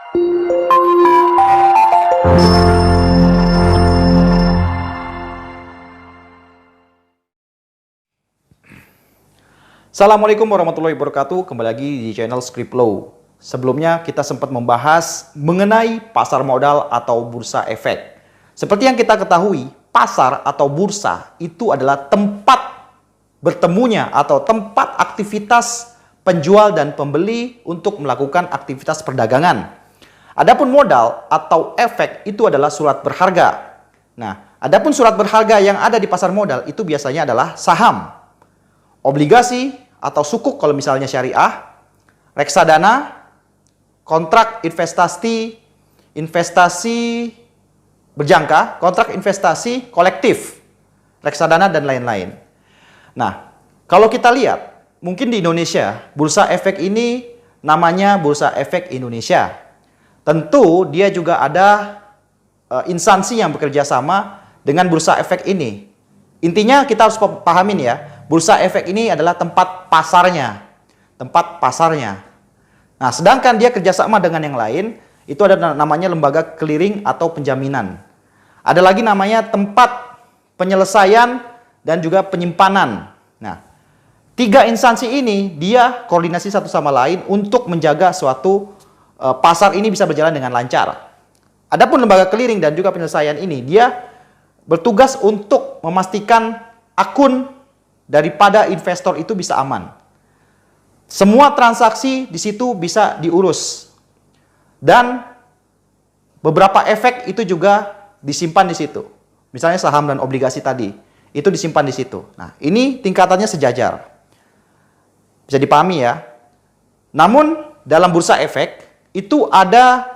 Assalamualaikum warahmatullahi wabarakatuh. Kembali lagi di channel Scriptlow. Sebelumnya kita sempat membahas mengenai pasar modal atau bursa efek. Seperti yang kita ketahui, pasar atau bursa itu adalah tempat bertemunya atau tempat aktivitas penjual dan pembeli untuk melakukan aktivitas perdagangan. Adapun modal atau efek itu adalah surat berharga. Nah, adapun surat berharga yang ada di pasar modal itu biasanya adalah saham, obligasi atau sukuk kalau misalnya syariah, reksadana, kontrak investasi berjangka, kontrak investasi kolektif, reksadana dan lain-lain. Nah, kalau kita lihat, mungkin di Indonesia, bursa efek ini namanya Bursa Efek Indonesia. Tentu dia juga ada instansi yang bekerja sama dengan bursa efek ini. Intinya kita harus pahamin ya, bursa efek ini adalah tempat pasarnya. Tempat pasarnya. Nah, sedangkan dia kerjasama dengan yang lain, itu ada namanya lembaga clearing atau penjaminan. Ada lagi namanya tempat penyelesaian dan juga penyimpanan. Nah, tiga instansi ini dia koordinasi satu sama lain untuk menjaga suatu pasar ini bisa berjalan dengan lancar. Adapun lembaga clearing dan juga penyelesaian ini, dia bertugas untuk memastikan akun daripada investor itu bisa aman. Semua transaksi di situ bisa diurus. Dan beberapa efek itu juga disimpan di situ. Misalnya saham dan obligasi tadi, itu disimpan di situ. Nah, ini tingkatannya sejajar. Bisa dipahami ya. Namun, dalam bursa efek, itu ada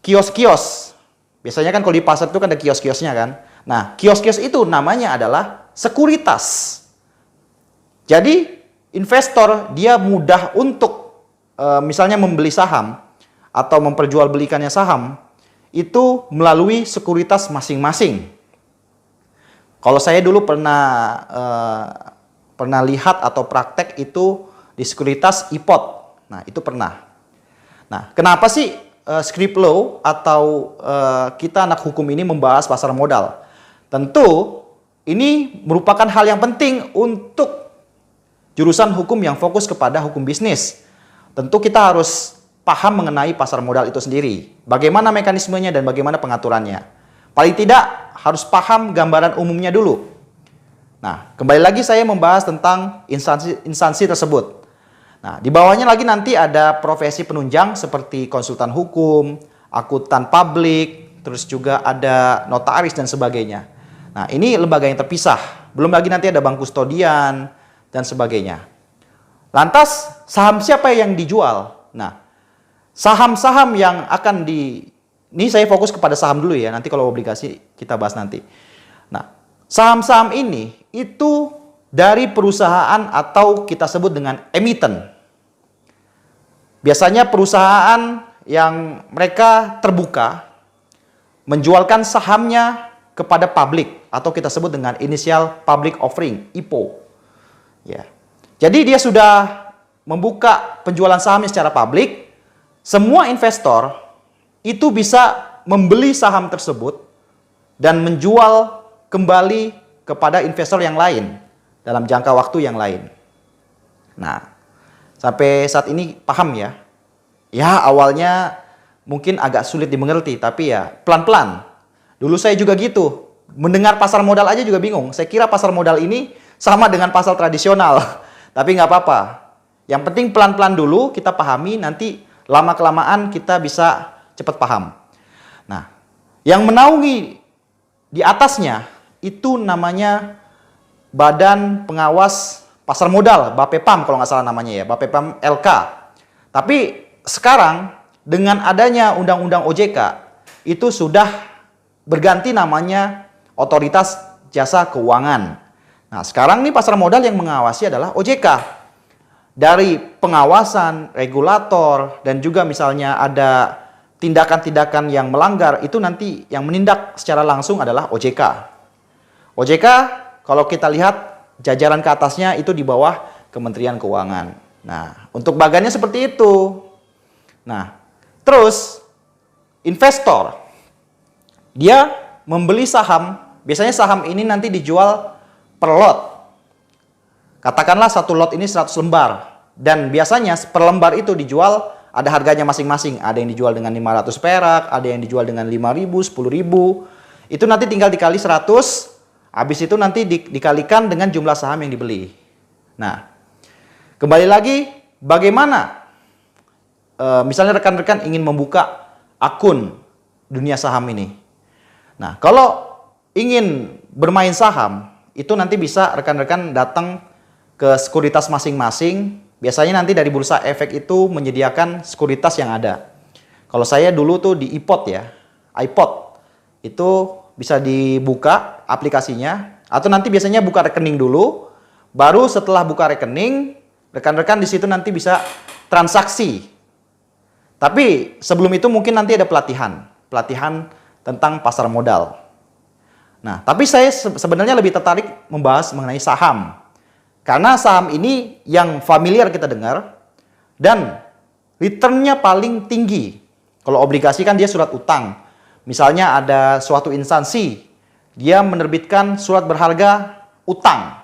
kios-kios. Biasanya kan kalau di pasar itu kan ada kios-kiosnya kan. Nah, kios-kios itu namanya adalah sekuritas. Jadi, investor dia mudah untuk misalnya membeli saham atau memperjualbelikannya saham itu melalui sekuritas masing-masing. Kalau saya dulu pernah lihat atau praktek itu di sekuritas IPOT. Nah, itu pernah. Nah, kenapa sih Scriptlow atau kita anak hukum ini membahas pasar modal? Tentu ini merupakan hal yang penting untuk jurusan hukum yang fokus kepada hukum bisnis. Tentu kita harus paham mengenai pasar modal itu sendiri. Bagaimana mekanismenya dan bagaimana pengaturannya. Paling tidak harus paham gambaran umumnya dulu. Nah, kembali lagi saya membahas tentang instansi tersebut. Nah, di bawahnya lagi nanti ada profesi penunjang seperti konsultan hukum, akuntan publik, terus juga ada notaris dan sebagainya. Nah, ini lembaga yang terpisah. Belum lagi nanti ada bank kustodian dan sebagainya. Lantas, saham siapa yang dijual? Nah, saham-saham yang akan ini saya fokus kepada saham dulu ya, nanti kalau obligasi kita bahas nanti. Nah, saham-saham ini itu dari perusahaan atau kita sebut dengan emiten. Biasanya perusahaan yang mereka terbuka menjualkan sahamnya kepada publik atau kita sebut dengan initial public offering, IPO. Ya. Jadi dia sudah membuka penjualan sahamnya secara publik. Semua investor itu bisa membeli saham tersebut dan menjual kembali kepada investor yang lain dalam jangka waktu yang lain. Nah, sampai saat ini paham ya? Ya, awalnya mungkin agak sulit dimengerti, tapi ya pelan-pelan. Dulu saya juga gitu. Mendengar pasar modal aja juga bingung. Saya kira pasar modal ini sama dengan pasar tradisional. Tapi nggak apa-apa. Yang penting pelan-pelan dulu kita pahami, nanti lama-kelamaan kita bisa cepat paham. Nah, yang menaungi di atasnya itu namanya Badan Pengawas Pasar Modal, BAPEPAM kalau nggak salah namanya ya, BAPEPAM LK. Tapi sekarang dengan adanya Undang-Undang OJK, itu sudah berganti namanya Otoritas Jasa Keuangan. Nah, sekarang nih pasar modal yang mengawasi adalah OJK. Dari pengawasan, regulator, dan juga misalnya ada tindakan-tindakan yang melanggar, itu nanti yang menindak secara langsung adalah OJK. OJK, kalau kita lihat jajaran ke atasnya itu di bawah Kementerian Keuangan. Nah, untuk bagannya seperti itu. Nah, terus investor, dia membeli saham, biasanya saham ini nanti dijual per lot. Katakanlah satu lot ini 100 lembar. Dan biasanya per lembar itu dijual ada harganya masing-masing. Ada yang dijual dengan 500 perak, ada yang dijual dengan 5.000, 10.000. Itu nanti tinggal dikali 100, habis itu nanti dikalikan dengan jumlah saham yang dibeli. Nah, kembali lagi, bagaimana misalnya rekan-rekan ingin membuka akun dunia saham ini. Nah, kalau ingin bermain saham, itu nanti bisa rekan-rekan datang ke sekuritas masing-masing. Biasanya nanti dari Bursa Efek itu menyediakan sekuritas yang ada. Kalau saya dulu tuh di iPod ya, iPod. Itu bisa dibuka aplikasinya, atau nanti biasanya buka rekening dulu, baru setelah buka rekening, rekan-rekan di situ nanti bisa transaksi. Tapi sebelum itu mungkin nanti ada pelatihan tentang pasar modal. Nah, tapi saya sebenarnya lebih tertarik membahas mengenai saham. Karena saham ini yang familiar kita dengar dan returnnya paling tinggi. Kalau obligasi kan dia surat utang. Misalnya ada suatu instansi, dia menerbitkan surat berharga utang.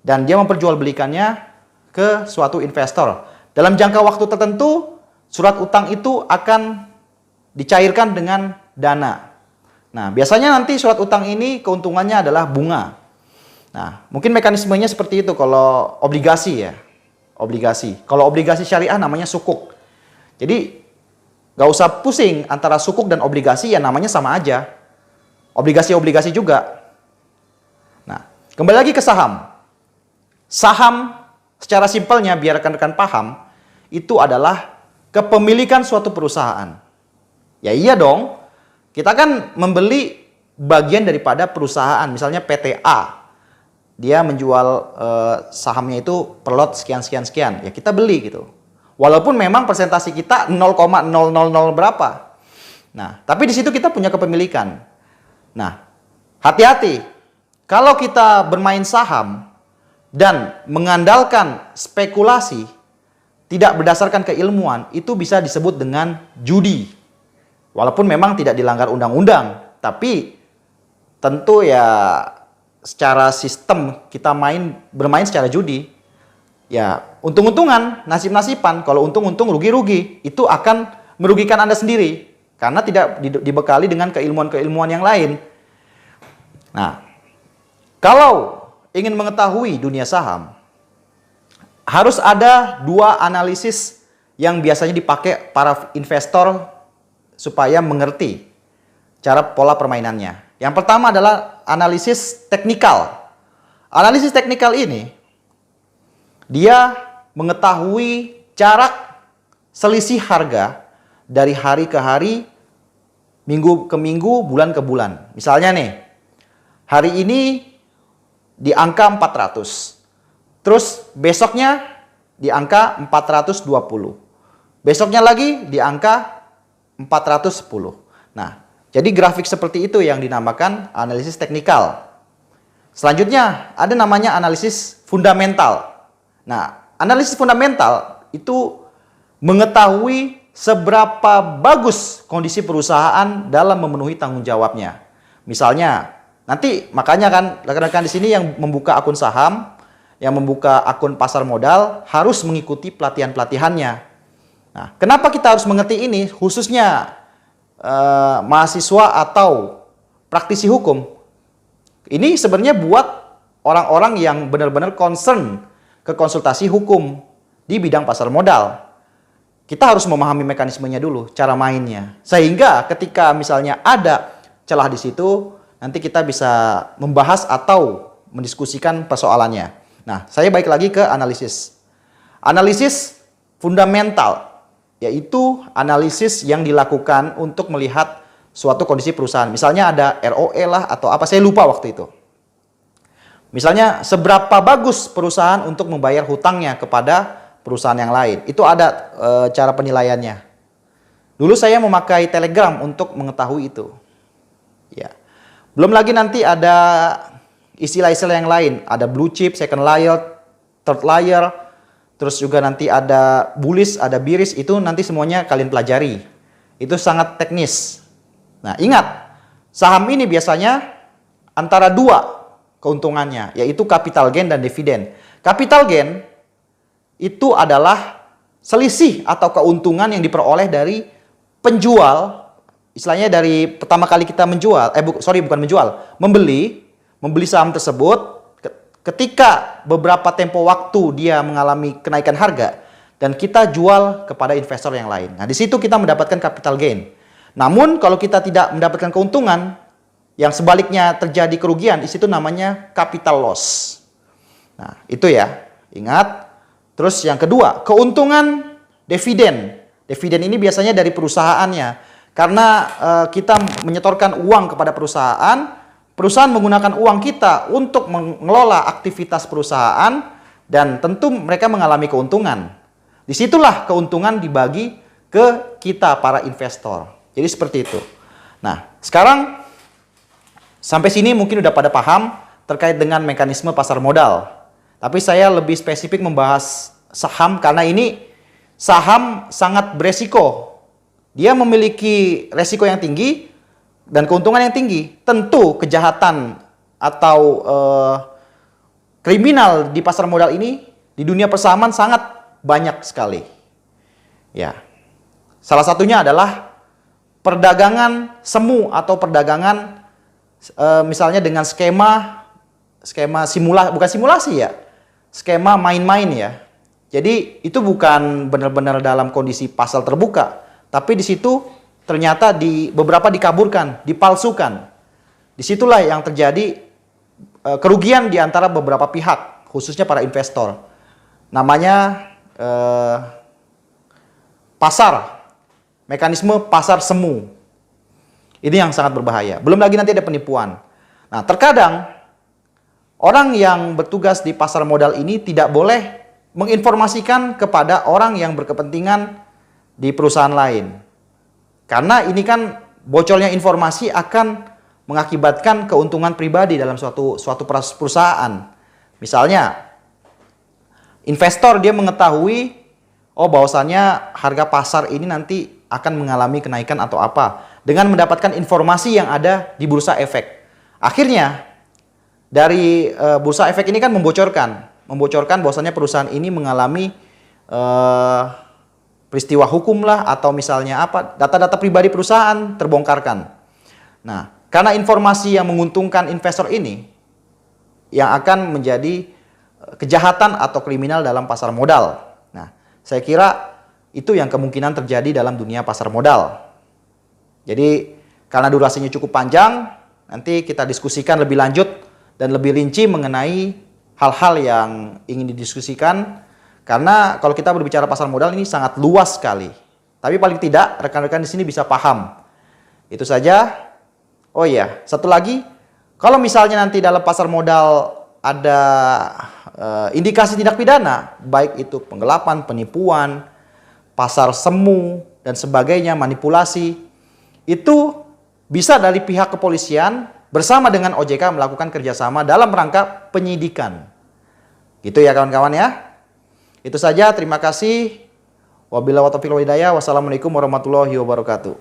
Dan dia memperjualbelikannya ke suatu investor. Dalam jangka waktu tertentu, surat utang itu akan dicairkan dengan dana. Nah, biasanya nanti surat utang ini keuntungannya adalah bunga. Nah, mungkin mekanismenya seperti itu kalau obligasi ya. Obligasi. Kalau obligasi syariah namanya sukuk. Jadi, nggak usah pusing antara sukuk dan obligasi, ya namanya sama aja. Obligasi-obligasi juga. Nah, kembali lagi ke saham. Saham secara simpelnya biar rekan-rekan paham, itu adalah kepemilikan suatu perusahaan. Ya iya dong, kita kan membeli bagian daripada perusahaan, misalnya PTA. Dia menjual sahamnya itu per lot sekian, ya kita beli gitu. Walaupun memang persentase kita 0,000 berapa. Nah, tapi di situ kita punya kepemilikan. Nah, hati-hati. Kalau kita bermain saham dan mengandalkan spekulasi, tidak berdasarkan keilmuan, itu bisa disebut dengan judi. Walaupun memang tidak dilanggar undang-undang, tapi tentu ya secara sistem kita bermain secara judi, ya untung-untungan, nasib-nasiban. Kalau untung-untung, rugi-rugi, itu akan merugikan Anda sendiri karena tidak dibekali dengan keilmuan-keilmuan yang lain. Nah, kalau ingin mengetahui dunia saham, harus ada dua analisis yang biasanya dipakai para investor supaya mengerti cara pola permainannya. Yang pertama adalah analisis teknikal. Analisis teknikal ini, dia mengetahui jarak selisih harga dari hari ke hari, minggu ke minggu, bulan ke bulan. Misalnya nih, hari ini di angka 400. Terus besoknya di angka 420. Besoknya lagi di angka 410. Nah, jadi grafik seperti itu yang dinamakan analisis teknikal. Selanjutnya ada namanya analisis fundamental. Nah, analisis fundamental itu mengetahui seberapa bagus kondisi perusahaan dalam memenuhi tanggung jawabnya. Misalnya, nanti makanya kan rekan-rekan di sini yang membuka akun saham, yang membuka akun pasar modal harus mengikuti pelatihan-pelatihannya. Nah, kenapa kita harus mengerti ini, khususnya mahasiswa atau praktisi hukum? Ini sebenarnya buat orang-orang yang benar-benar concern ke konsultasi hukum di bidang pasar modal. Kita harus memahami mekanismenya dulu, cara mainnya. Sehingga ketika misalnya ada celah di situ, nanti kita bisa membahas atau mendiskusikan persoalannya. Nah, saya balik lagi ke analisis. Analisis fundamental, yaitu analisis yang dilakukan untuk melihat suatu kondisi perusahaan. Misalnya ada ROE lah atau apa, saya lupa waktu itu. Misalnya seberapa bagus perusahaan untuk membayar hutangnya kepada perusahaan yang lain. Itu ada cara penilaiannya. Dulu saya memakai Telegram untuk mengetahui itu. Ya. Belum lagi nanti ada istilah-istilah yang lain. Ada blue chip, second layer, third layer. Terus juga nanti ada bullish, ada bearish, itu nanti semuanya kalian pelajari. Itu sangat teknis. Nah, ingat, saham ini biasanya antara dua keuntungannya, yaitu capital gain dan dividen. Capital gain itu adalah selisih atau keuntungan yang diperoleh dari penjual, istilahnya dari pertama kali kita menjual, bukan menjual, membeli saham tersebut. Ketika beberapa tempo waktu dia mengalami kenaikan harga dan kita jual kepada investor yang lain. Nah, di situ kita mendapatkan capital gain. Namun kalau kita tidak mendapatkan keuntungan, yang sebaliknya terjadi kerugian, di situ namanya capital loss. Nah, itu ya. Ingat. Terus yang kedua, keuntungan dividen. Dividen ini biasanya dari perusahaannya. Karena kita menyetorkan uang kepada perusahaan, perusahaan menggunakan uang kita untuk mengelola aktivitas perusahaan, dan tentu mereka mengalami keuntungan. Disitulah keuntungan dibagi ke kita para investor. Jadi seperti itu. Nah, sekarang sampai sini mungkin udah pada paham terkait dengan mekanisme pasar modal. Tapi saya lebih spesifik membahas saham karena ini saham sangat beresiko. Dia memiliki resiko yang tinggi dan keuntungan yang tinggi. Tentu kejahatan atau kriminal di pasar modal ini di dunia persahaman sangat banyak sekali. Ya. Salah satunya adalah perdagangan semu atau perdagangan misalnya dengan skema bukan simulasi ya. Skema main-main ya. Jadi itu bukan benar-benar dalam kondisi pasar terbuka, tapi di situ ternyata beberapa dikaburkan, dipalsukan. Disitulah yang terjadi kerugian di antara beberapa pihak, khususnya para investor. Namanya mekanisme pasar semu. Ini yang sangat berbahaya. Belum lagi nanti ada penipuan. Nah, terkadang orang yang bertugas di pasar modal ini tidak boleh menginformasikan kepada orang yang berkepentingan di perusahaan lain. Karena ini kan bocornya informasi akan mengakibatkan keuntungan pribadi dalam suatu perusahaan. Misalnya, investor dia mengetahui, bahwasannya harga pasar ini nanti akan mengalami kenaikan atau apa, dengan mendapatkan informasi yang ada di bursa efek. Akhirnya, dari bursa efek ini kan membocorkan bahwasannya perusahaan ini mengalami peristiwa hukum lah, atau misalnya data-data pribadi perusahaan terbongkarkan. Nah, karena informasi yang menguntungkan investor ini yang akan menjadi kejahatan atau kriminal dalam pasar modal. Nah, saya kira itu yang kemungkinan terjadi dalam dunia pasar modal. Jadi, karena durasinya cukup panjang, nanti kita diskusikan lebih lanjut dan lebih rinci mengenai hal-hal yang ingin didiskusikan. Karena kalau kita berbicara pasar modal ini sangat luas sekali. Tapi paling tidak rekan-rekan di sini bisa paham. Itu saja. Oh iya, satu lagi. Kalau misalnya nanti dalam pasar modal ada indikasi tindak pidana, baik itu penggelapan, penipuan, pasar semu, dan sebagainya, manipulasi, itu bisa dari pihak kepolisian bersama dengan OJK melakukan kerjasama dalam rangka penyidikan. Gitu ya kawan-kawan ya. Itu saja, terima kasih. Wabillahi taufiq wal hidayah. Wassalamualaikum warahmatullahi wabarakatuh.